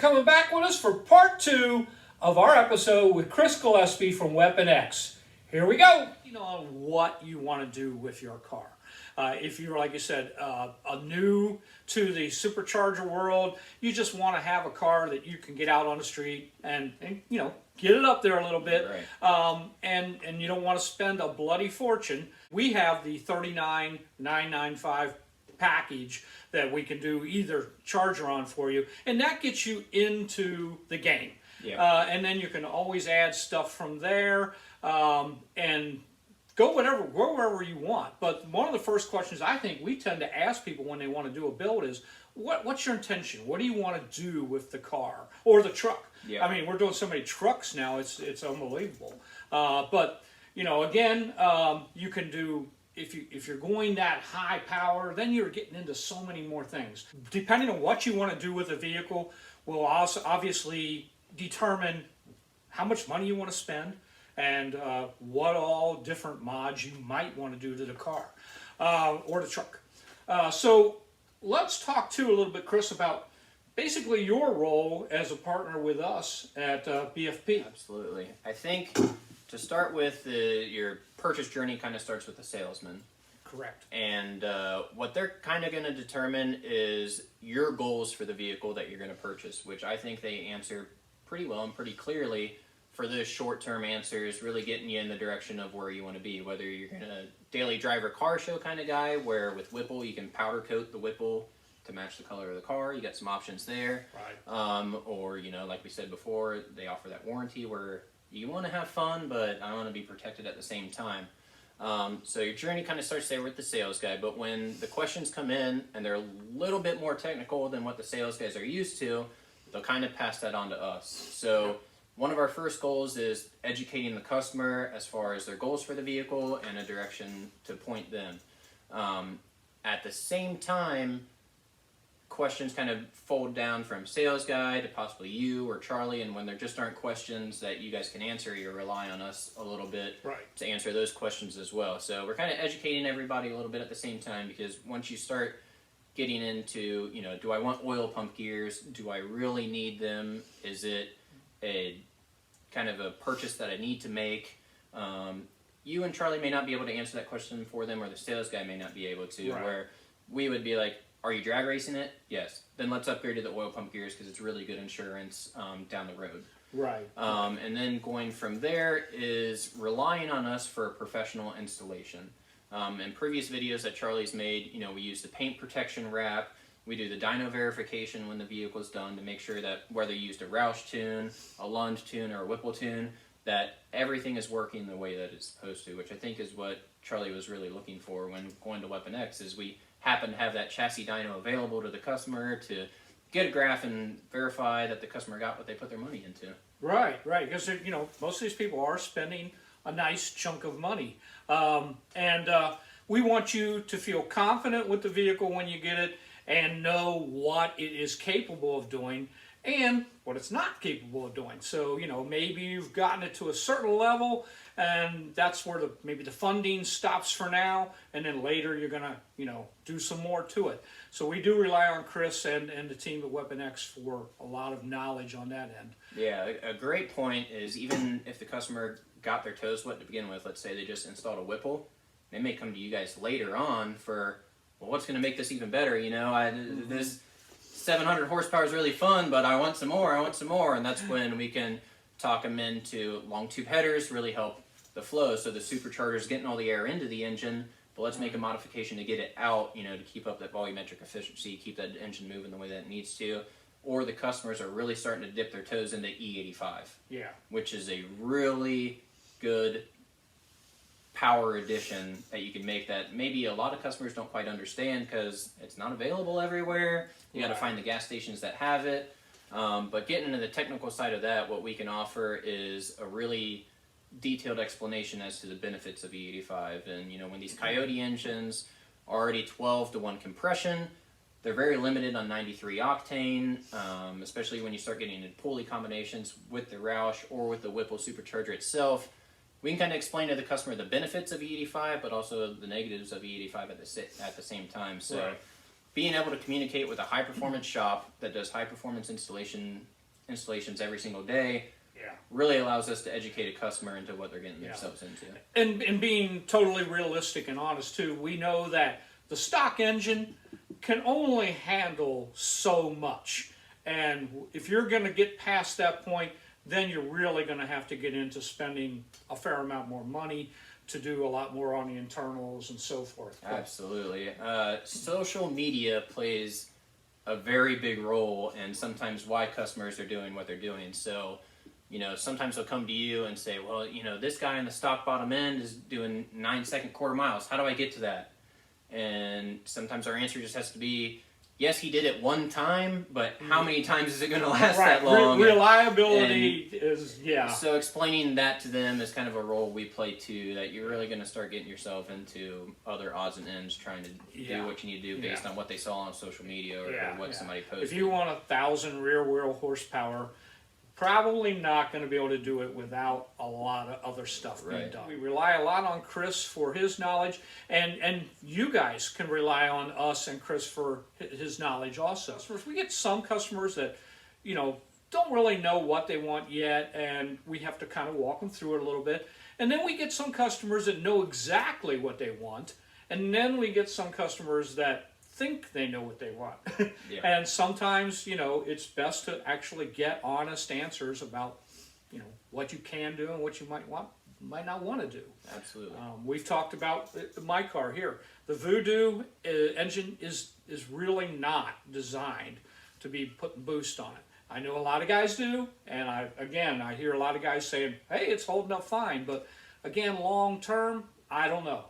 coming back with us for part 2 of our episode with Chris Gillespie from WeaponX. Here we go. You know what you want to do with your car. If you're, like you said, new to the supercharger world, you just want to have a car that you can get out on the street and you know, get it up there a little bit, right. and you don't want to spend a bloody fortune. We have the $39,995 package that we can do either charger on for you, and that gets you into the game. Yeah. And then you can always add stuff from there, and go wherever you want. But one of the first questions I think we tend to ask people when they want to do a build is, what's your intention? What do you want to do with the car or the truck? Yeah. I mean, we're doing so many trucks now; it's unbelievable. But you know, again, you can do. If you're going that high power, then you're getting into so many more things. Depending on what you want to do with the vehicle, will also obviously determine how much money you want to spend and what all different mods you might want to do to the car or the truck. So let's talk too a little bit, Chris, about basically your role as a partner with us at BFP. Absolutely. I think to start with, your purchase journey kind of starts with the salesman. Correct. And what they're kind of going to determine is your goals for the vehicle that you're going to purchase, which I think they answer pretty well and pretty clearly. For the short-term answers, really getting you in the direction of where you want to be, whether you're going to daily driver car show kind of guy, where with Whipple you can powder coat the Whipple to match the color of the car. You got some options there. Right. Or, you know, like we said before, they offer that warranty where you want to have fun, but I want to be protected at the same time. So your journey kind of starts there with the sales guy, but when the questions come in and they're a little bit more technical than what the sales guys are used to, they'll kind of pass that on to us. So one of our first goals is educating the customer as far as their goals for the vehicle and a direction to point them. At the same time, questions kind of fold down from sales guy to possibly you or Charlie, and when there just aren't questions that you guys can answer, you rely on us a little bit to answer those questions as well. So we're kind of educating everybody a little bit at the same time, because once you start getting into, you know, do I want oil pump gears? Do I really need them? Is it a kind of a purchase that I need to make? You and Charlie may not be able to answer that question for them, or the sales guy may not be able to, where we would be like, are you drag racing it? Yes. Then let's upgrade to the oil pump gears because it's really good insurance down the road. Right. And then going from there is relying on us for a professional installation. In previous videos that Charlie's made, you know, we use the paint protection wrap. We do the dyno verification when the vehicle's done to make sure that whether you used a Roush tune, a Lund tune, or a Whipple tune, that everything is working the way that it's supposed to, which I think is what Charlie was really looking for when going to WeaponX, is we happen to have that chassis dyno available to the customer to get a graph and verify that the customer got what they put their money into. Right, because you know, most of these people are spending a nice chunk of money, and we want you to feel confident with the vehicle when you get it and know what it is capable of doing and what it's not capable of doing. So, you know, maybe you've gotten it to a certain level and that's where maybe the funding stops for now, and then later you're gonna, you know, do some more to it. So we do rely on Chris and the team at WeaponX for a lot of knowledge on that end. Yeah, a great point is, even if the customer got their toes wet to begin with, let's say they just installed a Whipple, they may come to you guys later on for, well, what's going to make this even better? You know, this 700 horsepower is really fun, but I want some more, and that's when we can talk them into long tube headers, really help the flow. So the supercharger's getting all the air into the engine, but let's make a modification to get it out, you know, to keep up that volumetric efficiency, keep that engine moving the way that it needs to. Or the customers are really starting to dip their toes into E85, which is a really good power addition that you can make that maybe a lot of customers don't quite understand because it's not available everywhere. You got to find the gas stations that have it. But getting into the technical side of that, what we can offer is a really detailed explanation as to the benefits of E85. And you know, when these Coyote engines are already 12 to 1 compression, they're very limited on 93 octane, especially when you start getting into pulley combinations with the Roush or with the Whipple supercharger itself. We can kind of explain to the customer the benefits of E85, but also the negatives of E85 at the same time. So being able to communicate with a high-performance shop that does high-performance installation installations every single day, Yeah. really allows us to educate a customer into what they're getting themselves into. And being totally realistic and honest too, we know that the stock engine can only handle so much. And if you're going to get past that point, then you're really going to have to get into spending a fair amount more money to do a lot more on the internals and so forth. Absolutely. Social media plays a very big role in sometimes why customers are doing what they're doing. So, you know, sometimes they'll come to you and say, well, you know, this guy in the stock bottom end is doing 9-second quarter miles. How do I get to that? And sometimes our answer just has to be, yes, he did it one time, but how many times is it going to last that long? Reliability is, yeah. So explaining that to them is kind of a role we play too, that you're really going to start getting yourself into other odds and ends trying to do what you need to do based on what they saw on social media or what somebody posted. If you want 1,000 rear wheel horsepower, probably not going to be able to do it without a lot of other stuff being done. We rely a lot on Chris for his knowledge, and you guys can rely on us and Chris for his knowledge also. We get some customers that, you know, don't really know what they want yet, and we have to kind of walk them through it a little bit. And then we get some customers that know exactly what they want, and then we get some customers that think they know what they want. And sometimes, you know, it's best to actually get honest answers about, you know, what you can do and what you might not want to do. Absolutely. We've talked about my car here. The Voodoo engine is really not designed to be putting boost on it. I know a lot of guys do, and I hear a lot of guys saying, hey, it's holding up fine, but again, long term, I don't know.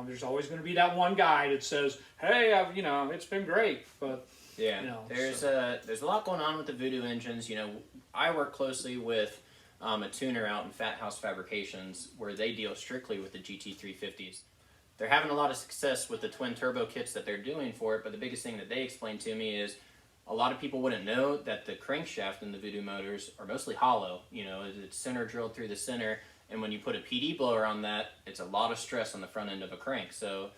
There's always going to be that one guy that says, "Hey, you know, it's been great," but you know, there's a lot going on with the Voodoo engines. You know, I work closely with a tuner out in Fat House Fabrications where they deal strictly with the GT350s. They're having a lot of success with the twin turbo kits that they're doing for it, but the biggest thing that they explained to me is a lot of people wouldn't know that the crankshaft in the Voodoo motors are mostly hollow. You know, it's center drilled through the center. And when you put a PD blower on that, it's a lot of stress on the front end of a crank. So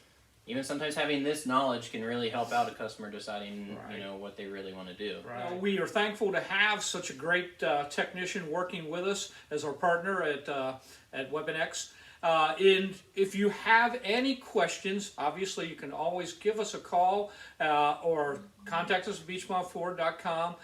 even sometimes having this knowledge can really help out a customer deciding, you know, what they really want to do. We are thankful to have such a great technician working with us as our partner at WeaponX. And if you have any questions, obviously you can always give us a call or contact us at beachmountford.com.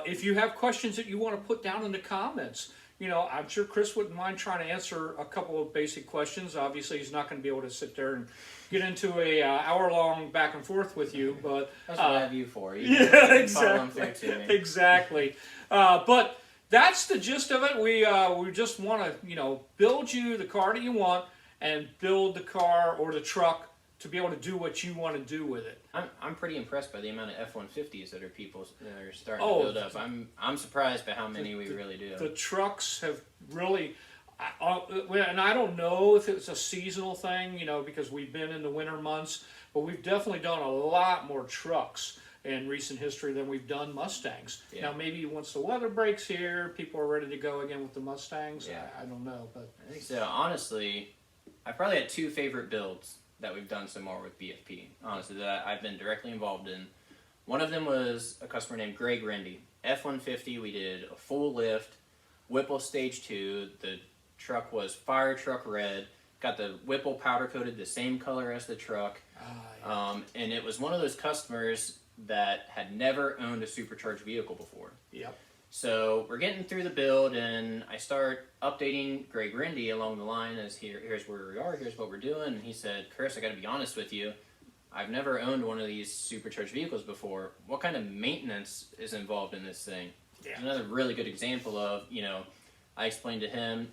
If you have questions that you want to put down in the comments, you know, I'm sure Chris wouldn't mind trying to answer a couple of basic questions. Obviously, he's not going to be able to sit there and get into a hour-long back and forth with you, but that's what I have you for. You can exactly. But that's the gist of it. We just want to, you know, build you the car that you want and build the car or the truck to be able to do what you want to do with it. I'm pretty impressed by the amount of F-150s that are starting to build up. I'm surprised by how many we really do. The trucks have really, and I don't know if it's a seasonal thing, you know, because we've been in the winter months, but we've definitely done a lot more trucks in recent history than we've done Mustangs. Now maybe once the weather breaks here, people are ready to go again with the Mustangs. I don't know, but I think so. Honestly, I probably had two favorite builds that we've done some more with BFP, honestly, that I've been directly involved in. One of them was a customer named Greg Rendy. F-150, we did a full lift, Whipple Stage 2. The truck was fire truck red, got the Whipple powder coated the same color as the truck. And it was one of those customers that had never owned a supercharged vehicle before. So we're getting through the build, and I start updating Greg Rendy along the line as here's where we are, here's what we're doing. And he said, Chris, I got to be honest with you. I've never owned one of these supercharged vehicles before. What kind of maintenance is involved in this thing? Another really good example of, you know, I explained to him,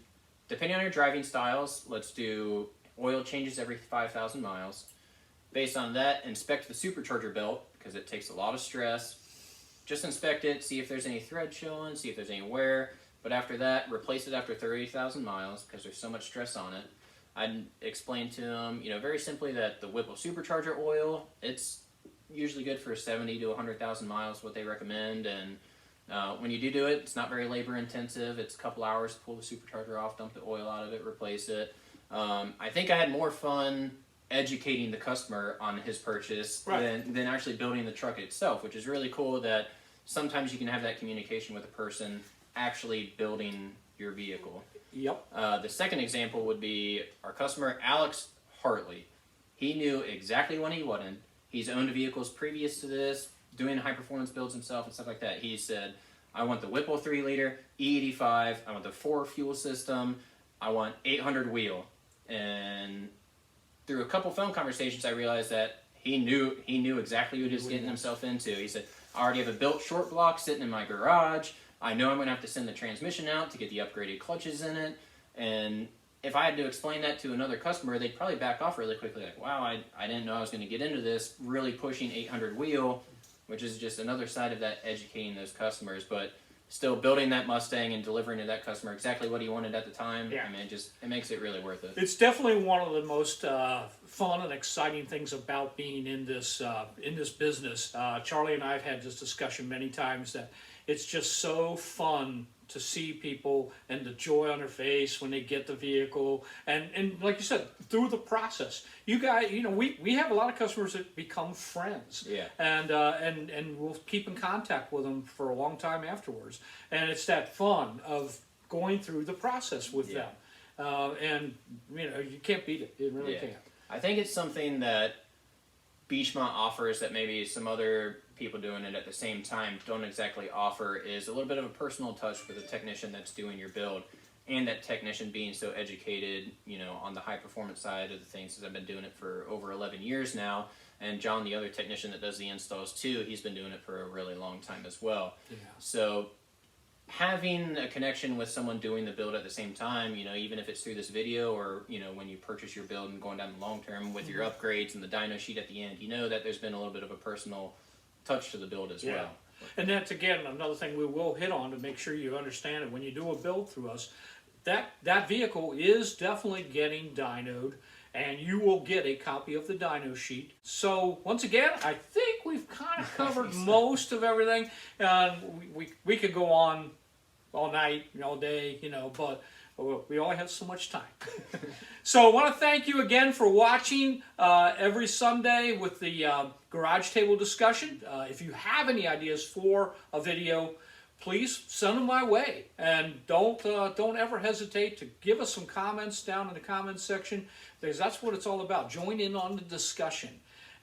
depending on your driving styles, let's do oil changes every 5,000 miles. Based on that, inspect the supercharger belt because it takes a lot of stress. Just inspect it, see if there's any thread showing, see if there's any wear. But after that, replace it after 30,000 miles because there's so much stress on it. I'd explain to them, you know, very simply that the Whipple supercharger oil, it's usually good for 70 to 100,000 miles, what they recommend. And when you do it, it's not very labor intensive. It's a couple hours to pull the supercharger off, dump the oil out of it, replace it. I think I had more fun educating the customer on his purchase than actually building the truck itself, which is really cool that sometimes you can have that communication with a person actually building your vehicle. Yep. The second example would be our customer, Alex Hartley. He knew exactly what he wanted. He's owned vehicles previous to this, doing high-performance builds himself and stuff like that. He said, I want the Whipple 3-liter, E85, I want the 4 fuel system, I want 800 wheel. And through a couple phone conversations, I realized that he knew exactly what he was getting himself into. He said, I already have a built short block sitting in my garage. I know I'm going to have to send the transmission out to get the upgraded clutches in it. And if I had to explain that to another customer, they'd probably back off really quickly. Like, wow, I didn't know I was going to get into this, really pushing 800 wheel, which is just another side of that, educating those customers. But still building that Mustang and delivering to that customer exactly what he wanted at the time. Yeah. I mean, it makes it really worth it. It's definitely one of the most fun and exciting things about being in this business. Charlie and I have had this discussion many times that it's just so fun to see people and the joy on their face when they get the vehicle, and like you said, through the process. You guys, we have a lot of customers that become friends. Yeah. And we'll keep in contact with them for a long time afterwards. And it's that fun of going through the process with them. And you can't beat it. You really can't. I think it's something that Beechmont offers that maybe some other people doing it at the same time don't exactly offer, is a little bit of a personal touch with the technician that's doing your build, and that technician being so educated, on the high performance side of the things, because I've been doing it for over 11 years now. And John, the other technician that does the installs too, he's been doing it for a really long time as well. Yeah. So having a connection with someone doing the build at the same time, even if it's through this video or, when you purchase your build and going down the long term with your upgrades and the dyno sheet at the end, that there's been a little bit of a personal touch to the build as well. And that's, again, another thing we will hit on to make sure you understand it. When you do a build through us, that vehicle is definitely getting dynoed, and you will get a copy of the dyno sheet. So once again, I think we've kind of covered most of everything. We could go on all night, all day, but we only have so much time. So I want to thank you again for watching every Sunday with the garage table discussion. If you have any ideas for a video, please send them my way, and don't ever hesitate to give us some comments down in the comments section, because that's what it's all about. Join in on the discussion.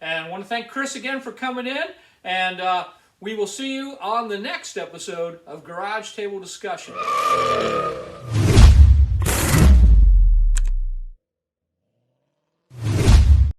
And I want to thank Chris again for coming in, and we will see you on the next episode of Garage Table Discussion.